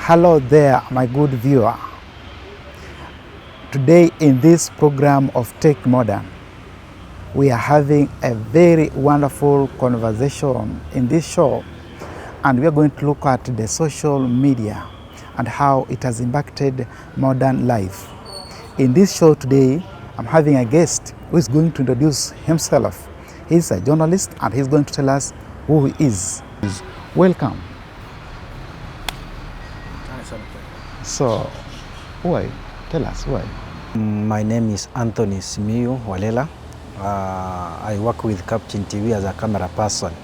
Hello there, my good viewer. Today in this program of Tech Modern, we are having a very wonderful conversation in this show, and we are going to look at the social media and how it has impacted modern life. In this show today, I'm having a guest who is going to introduce himself. He's a journalist and he's going to tell us who he is. Welcome. So, why? Tell us why. My name is Anthony Simiyu Walela. I work with Captain TV as a camera person.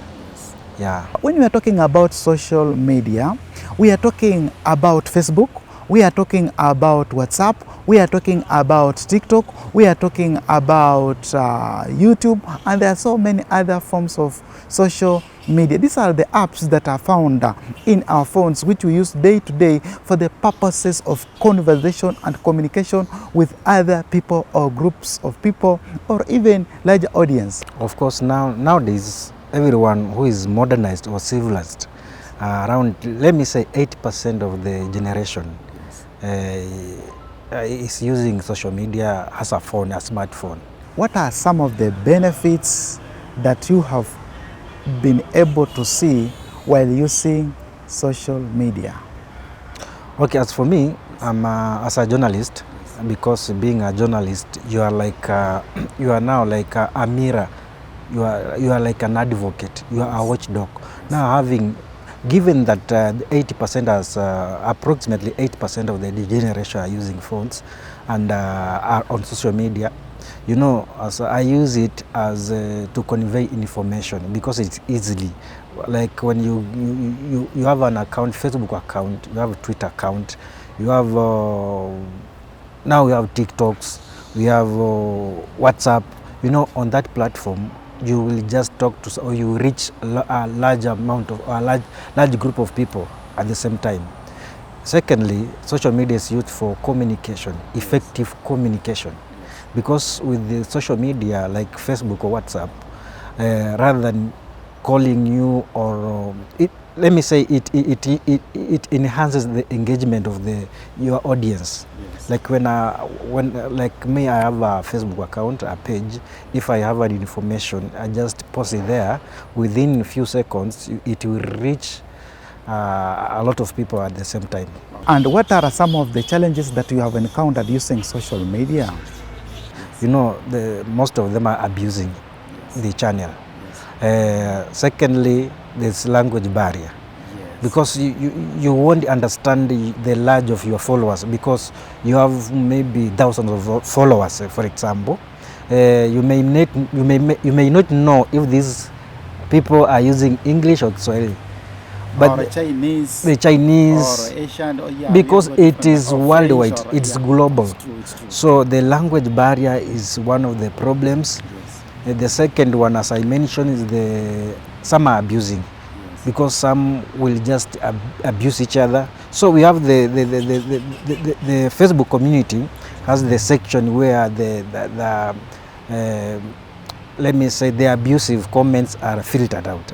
Yeah. When we are talking about social media, we are talking about Facebook, we are talking about WhatsApp, we are talking about TikTok, we are talking about YouTube, and there are so many other forms of social media. These are the apps that are found in our phones, which we use day to day for the purposes of conversation and communication with other people or groups of people or even larger audience. Of course, nowadays, everyone who is modernized or civilized, around, let me say 80% of the generation is using social media as a phone, a smartphone. What are some of the benefits that you have been able to see while using social media? Okay, as for me, I'm as a journalist, because being a journalist, you are like you are now like a mirror. You are like an advocate. You are a watchdog. Now, given that 80% as approximately 8% of the generation are using phones and are on social media, you know, as I use it as to convey information because it's easily, like when you have an account, Facebook account, you have a Twitter account, you have now we have TikToks, we have WhatsApp. You know, on that platform you will just talk to, or you reach a large amount of, a large group of people at the same time. Secondly, social media is used for communication, effective communication. Because with the social media like Facebook or WhatsApp, rather than calling you or let me say it enhances the engagement of your audience. Yes. Like when like me, I have a Facebook account, a page. If I have an information, I just post it there. Within a few seconds, it will reach a lot of people at the same time. And what are some of the challenges that you have encountered using social media? You know, most of them are abusing the channel. Secondly, there's language barrier. Because you won't understand the large of your followers, because you have maybe thousands of followers, for example. You may not know if these people are using English or Swahili. But the Chinese, or Asian, or because it is worldwide, it's global. It's true. So the language barrier is one of the problems. Yes. The second one, as I mentioned, is some are abusing. Yes. Because some will just abuse each other. So we have the Facebook community has the section where let me say the abusive comments are filtered out.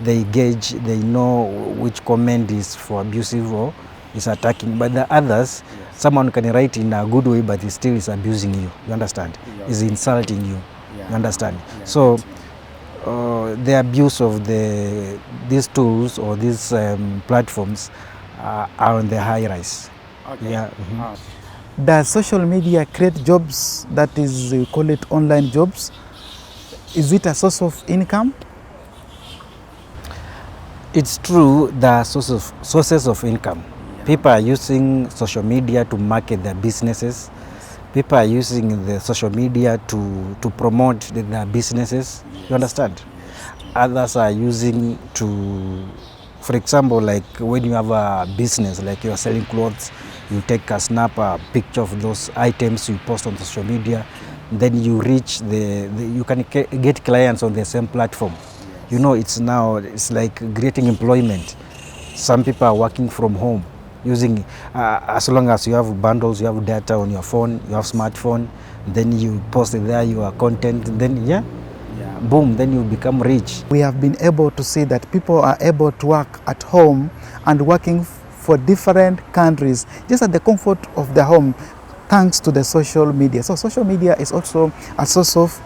They gauge, they know which comment is for abusive or is attacking. But the others, yes, someone can write in a good way, but he still is abusing you. You understand? Yeah. Is insulting you. Yeah. You understand? Yeah. So the abuse of these tools or these platforms are on the high rise. Okay. Yeah. Mm-hmm. Does social media create jobs, that is, you call it online jobs? Is it a source of income? It's true, there are sources of income. Yeah. People are using social media to market their businesses. Yes. People are using the social media to promote their businesses. Yes. You understand? Yes. Others are using to, for example, like when you have a business, like you are selling clothes, you take a picture of those items, you post on social media, then you reach you can get clients on the same platform. You know, it's like creating employment. Some people are working from home using, as long as you have bundles, you have data on your phone, you have smartphone, then you post there your content, then boom, then you become rich. We have been able to see that people are able to work at home and working for different countries just at the comfort of their home, thanks to the social media. So social media is also a source of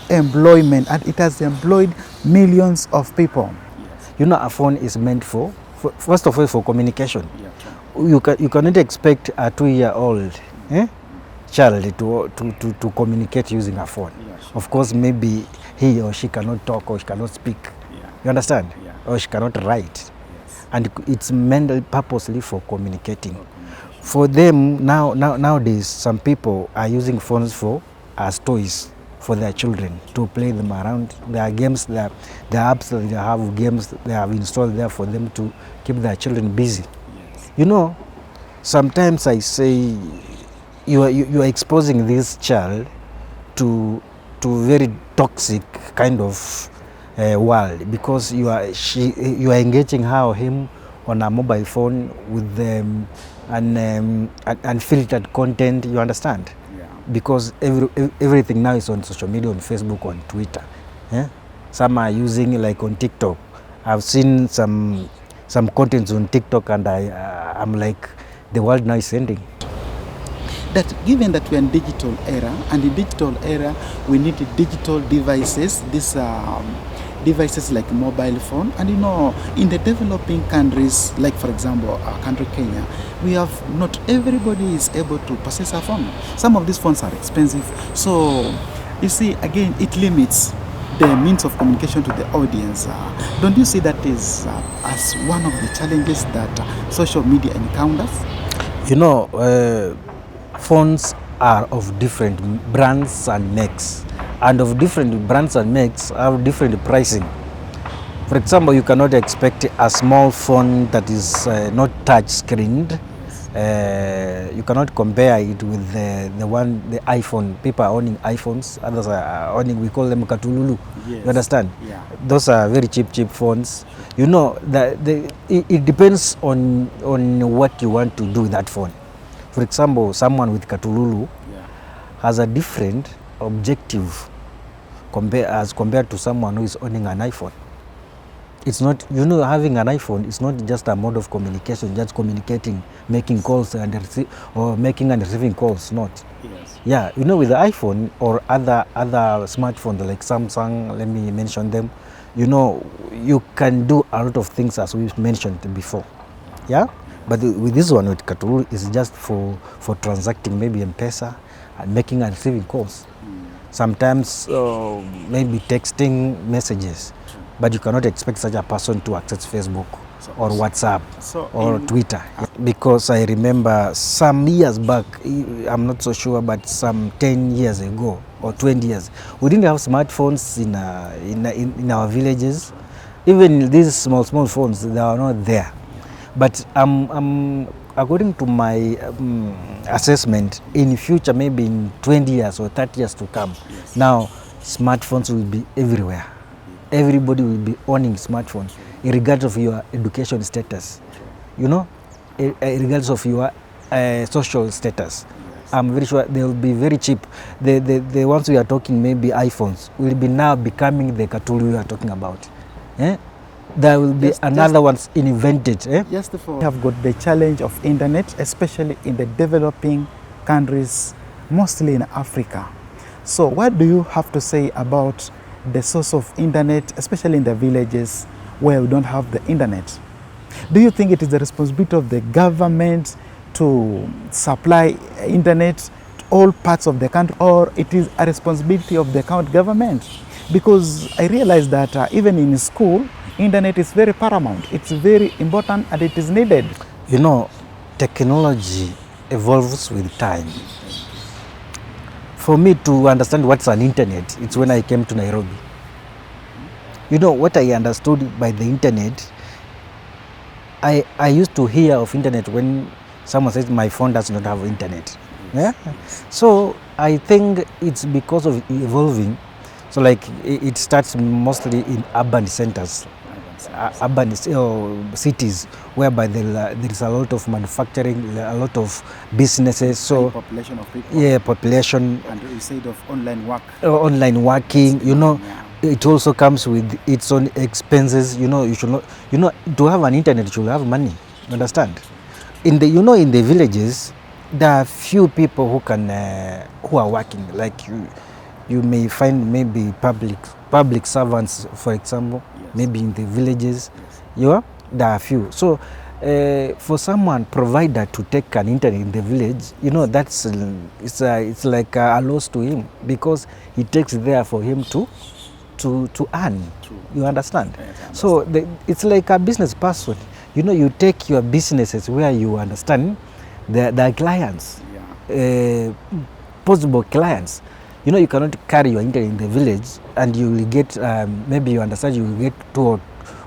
employment, and it has employed millions of people. You know, a phone is meant for first of all, for communication. You cannot expect a 2-year-old child to communicate using a phone. Of course, maybe he or she cannot talk, or she cannot speak. You understand? Or she cannot write. And it's meant purposely for communicating. For them, nowadays, some people are using phones as toys for their children, to play them around. There are games, there are apps that they have, games they have installed there for them to keep their children busy. You know, sometimes I say you are exposing this child to very toxic kind of world, because you are engaging her or him on a mobile phone with unfiltered content. You understand? Because everything now is on social media, on Facebook, on Twitter. Some are using, like on TikTok. I've seen some contents on TikTok, and I'm like, the world now is ending. That given that we're in digital era, and in digital era we need digital devices, these devices like mobile phone, and you know, in the developing countries, like for example our country Kenya, we have, not everybody is able to possess a phone. Some of these phones are expensive, so you see, again, it limits the means of communication to the audience. Don't you see that is as one of the challenges that social media encounters? You know, phones are of different brands and makes, and of different brands and makes have different pricing. For example, you cannot expect a small phone that is not touch screened. You cannot compare it with the iPhone. People are owning iPhones, others are owning, we call them katululu. Yes. You understand? Yeah. Those are very cheap phones. You know, it depends on what you want to do with that phone. For example, someone with katululu has a different objective as compared to someone who is owning an iPhone. It's not, you know, having an iPhone is not just a mode of communication, just communicating, making calls or making and receiving calls, not. Yes. Yeah, you know, with the iPhone or other smartphones like Samsung, let me mention them, you know, you can do a lot of things as we mentioned before. Yeah? But with this one, with Katululu, it's just for transacting, maybe M-Pesa, and making and receiving calls. Sometimes maybe texting messages. But you cannot expect such a person to access Facebook or WhatsApp or Twitter. Because I remember some years back, I'm not so sure, but some 10 years ago or 20 years, we didn't have smartphones in our villages. Even these small phones, they are not there. But according to my assessment, in future, maybe in 20 years or 30 years to come, now smartphones will be everywhere. Everybody will be owning smartphones, regardless of your education status, you know, regardless of your social status. I'm very sure they will be very cheap. The ones we are talking, maybe iPhones, will be now becoming the Katulu we are talking about. There will be another ones invented. Just we have got the challenge of internet, especially in the developing countries, mostly in Africa. So what do you have to say about the source of internet, especially in the villages where we don't have the internet? Do you think it is the responsibility of the government to supply internet to all parts of the country, or it is a responsibility of the county government? Because I realize that even in school, internet is very paramount. It's very important and it is needed. You know, technology evolves with time. For me to understand what's an internet, it's when I came to Nairobi. You know, what I understood by the internet, I used to hear of internet when someone says my phone does not have internet. Yeah? So I think it's because of evolving. So like it starts mostly in urban centers, urban cities, whereby there is a lot of manufacturing, a lot of businesses. So population of people. Yeah, population. And you said of online work. Online working, you know. it also comes with its own expenses. You know, you should not, you know, to have an internet, you should have money. You understand? In the, you know, in the villages, there are few people who can, who are working. Like you may find maybe public servants, for example, Yes. maybe in the villages. You know, there are few. So for someone provider to take an internet in the village, you know, that's it's like a loss to him, because he takes there for him to earn. True. You understand? Yes, I understand. So it's like a business person. You know, you take your businesses where you understand the clients, Yeah. possible clients. You know, you cannot carry your internet in the village and you will get, maybe you understand, you will get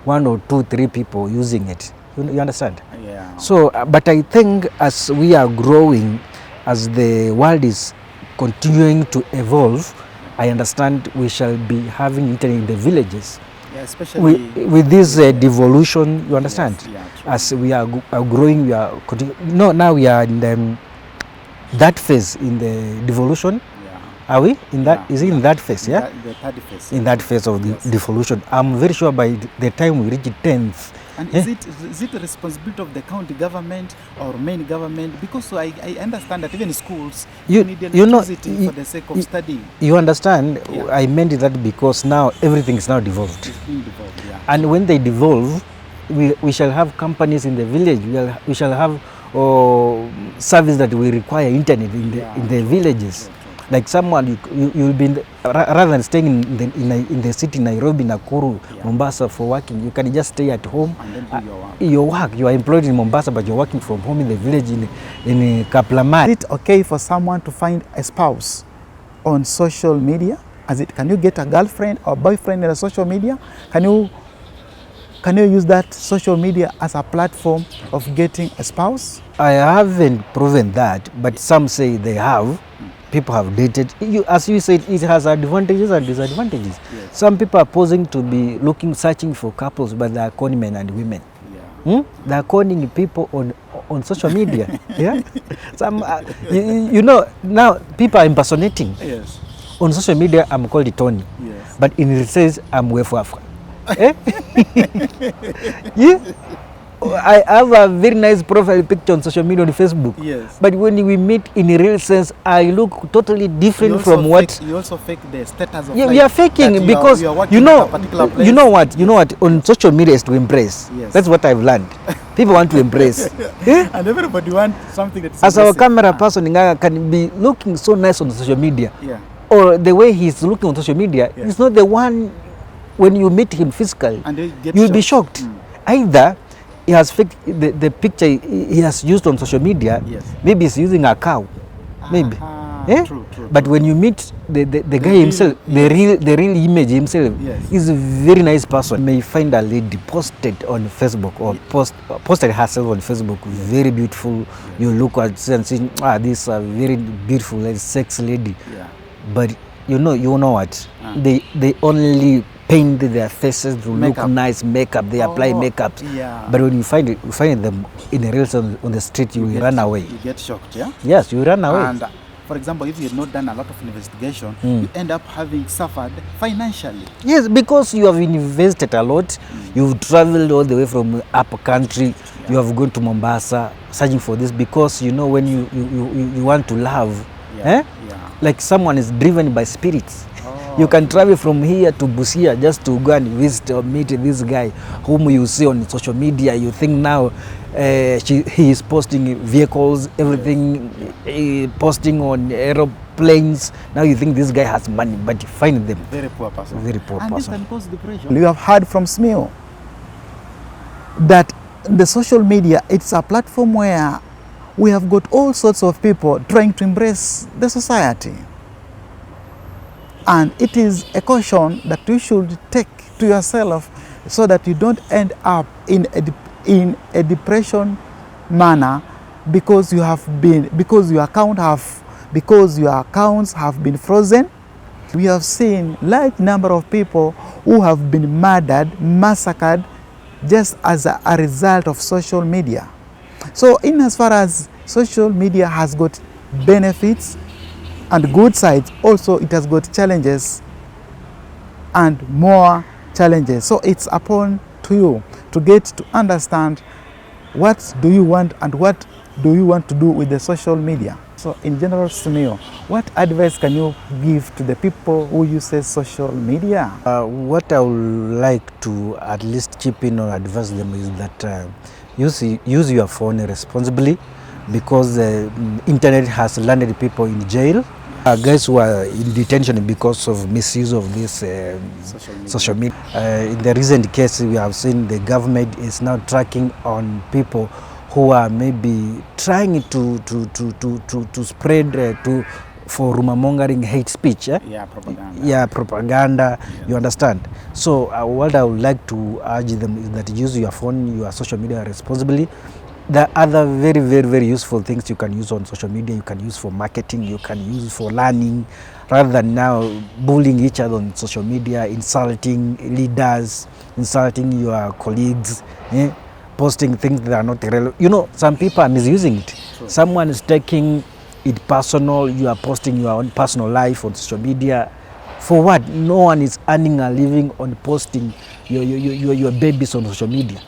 one or two, three people using it. You understand? Yeah. So, but I think as we are growing, as the world is continuing to evolve, I understand we shall be having internet in the villages. Yeah, especially With this devolution, you understand? Yes, yeah, true. As we are growing, we are no, now we are in that phase in the devolution. Yeah. Are we in that? Yeah, Is it in that phase? In Yeah, that- the third phase. in that phase of the Yes. devolution. I'm very sure by the time we reach 10th. And Eh? is it the responsibility of the county government or main government? Because I understand that even schools You- need you know, electricity for the sake of studying. You understand? Yeah. I meant that because now everything is now devolved. It's being developed, yeah. And when they devolve, we shall have companies in the village. We shall have service that will require internet in the villages. True, true. Like someone you'll be rather than staying in the city, Nairobi, Nakuru, Yeah. Mombasa for working, you can just stay at home. And then do your work. Your work, you are employed in Mombasa, but you're working from home in the village in Kaplamari. Is it okay for someone to find a spouse on social media? Can you get a girlfriend or boyfriend in a social media? Can you use that social media as a platform of getting a spouse? I haven't proven that, but some say they have. People have dated. As you said, it has advantages and disadvantages. Yes. Some people are posing to be searching for couples, but they are conning men and women. Yeah. They are conning people on social media. Yeah. Some, you know, now people are impersonating. Yes. On social media, I'm called Tony, Yes. but in it says I'm Wefuafra. Eh? Yeah. I have a very nice profile picture on social media on Facebook. Yes. But when we meet in a real sense, I look totally different You from also what. fake, you also fake the status of Yeah, life we are faking that because you are working you know, at a particular place. you know what on social media is to impress. Yes. That's what I've learned. People want to impress. Eh? And everybody wants something that's As our impressive. camera person can be looking so nice on social media, Yeah. or the way he's looking on social media, Yeah. is not the one when you meet him physically. And they get You'll be shocked. Mm. Either he has faked the picture he has used on social media. Yes. Maybe he's using a cow. Maybe. Ah, Eh? True, true. But when you meet the guy real- himself, yes. the real image himself, Yes. is a very nice person. You may find a lady posted on Facebook or posted herself on Facebook, very beautiful. You look at her and say, this is a very beautiful, sexy lady. Yeah. But you know what? Ah. They only paint their faces to Makeup. look nice, makeup. They apply Oh, makeup. yeah. But when you find them in the real sense on the street, you will run away. You get shocked, yeah? Yes, you run away. And for example, if you've not done a lot of investigation, Mm. you end up having suffered financially. Yes, because you have invested a lot. You've traveled all the way from up country. You have gone to Mombasa searching for this because you know when you want to love, Yeah. eh? Yeah. Like someone is driven by spirits. Oh, You can travel from here to Busia just to go and visit or meet this guy whom you see on social media. You think now he is posting vehicles, everything, posting on aeroplanes. Now you think this guy has money, but you find them. very poor person. Very poor And person. this can cause depression. You have heard from Smeo that the social media, it's a platform where we have got all sorts of people trying to embrace the society. And it is a caution that you should take to yourself so that you don't end up in a depression manner because your accounts have been frozen. We have seen large number of people who have been murdered, massacred, just as a result of social media. So in as far as social media has got benefits and good sides, also it has got challenges. and more challenges. So it's upon to you to get to understand what do you want and what do you want to do with the social media. So in general, Simeo, what advice can you give to the people who uses social media? What I would like to at least chip in or advise them is that use your phone responsibly, because the internet has landed people in jail. Guys who are in detention because of misuse of this social media. In the recent case, we have seen the government is now tracking on people who are maybe trying to spread for rumor mongering, hate speech. Yeah, propaganda. Yeah, propaganda. Yeah. You understand? So what I would like to urge them is that use your phone, your social media responsibly. There are other very useful things you can use on social media. You can use for marketing, you can use for learning, rather than now bullying each other on social media, insulting leaders, insulting your colleagues, posting things that are not relevant. You know, some people are misusing it. True. Someone is taking it personal. You are posting your own personal life on social media. For what? No one is earning a living on posting your babies on social media.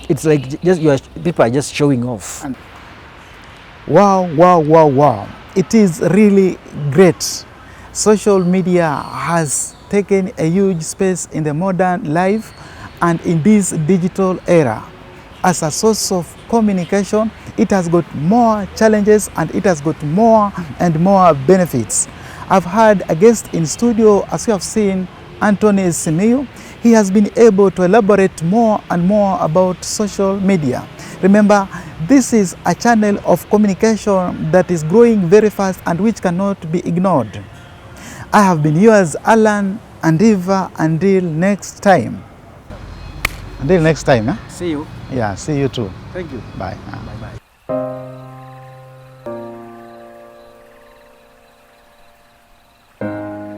It's like just people are just showing off. Wow. It is really great. Social media has taken a huge space in the modern life and in this digital era. As a source of communication, it has got more challenges and it has got more and more benefits. I've had a guest in studio, as you have seen, Anthony Simiyu. He has been able to elaborate more and more about social media. Remember, this is a channel of communication that is growing very fast and which cannot be ignored. I have been yours, Alan Andiva. Until next time. Until next time. See you. Yeah, see you too. Thank you. Bye. Bye-bye.